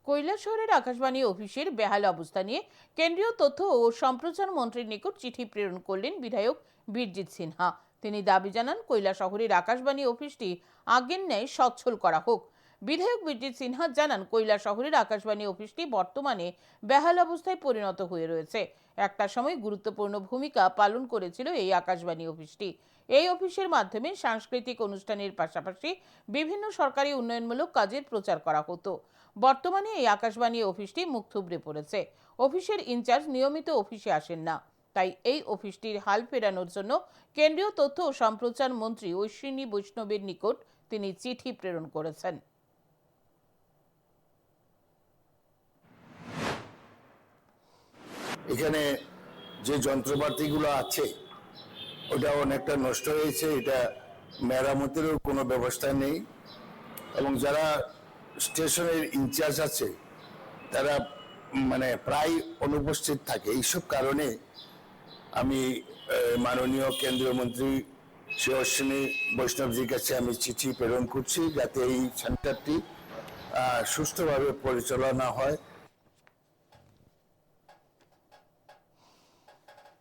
কৈলাসহরের আকাশবাণী অফিসের বেহাল অবস্থা নিয়ে কেন্দ্রীয় তথ্য ও সম্প্রচার মন্ত্রীর নিকট চিঠি প্রেরণ করলেন বিধায়ক বীরজিৎ সিনহা। তিনি দাবি জানান কৈলাসহরের আকাশবাণী অফিসটি আগের ন্যায় সচ্ছল করা হোক। বিধায়ক বীরজিৎ সিনহা জানান, কৈলাসহরের আকাশবাণী অফিসটি বর্তমানে বেহাল অবস্থায় পরিণত হয়ে রয়েছে। একটা সময় গুরুত্বপূর্ণ ভূমিকা পালন করেছিল এই আকাশবাণী অফিসটি। এই অফিসের মাধ্যমে সাংস্কৃতিক অনুষ্ঠানের পাশাপাশি বিভিন্ন সরকারি উন্নয়নমূলক কাজের প্রচার করা হতো। বর্তমানে এই আকাশবাণী অফিসটি মুখ থুবড়ে পড়েছে। অফিসের ইনচার্জ নিয়মিত অফিসে আসেন না, তাই এই অফিসটির হাল ফেরানোর জন্য কেন্দ্রীয় তথ্য ও সম্প্রচার মন্ত্রী অশ্বিনী বৈষ্ণবের নিকট তিনি চিঠি প্রেরণ করেছেন। এখানে যে যন্ত্রপাতিগুলো আছে ওটা অনেকটা নষ্ট হয়েছে, এটা মেরামতেরও কোনো ব্যবস্থা নেই এবং যারা স্টেশনের ইনচার্জ আছে তারা প্রায় অনুপস্থিত থাকে। এইসব কারণে আমি মাননীয় কেন্দ্রীয় মন্ত্রী শ্রী অশ্বিনী বৈষ্ণবজির কাছে আমি চিঠি প্রেরণ করছি যাতে এই সেন্টারটি সুষ্ঠুভাবে পরিচালনা হয়।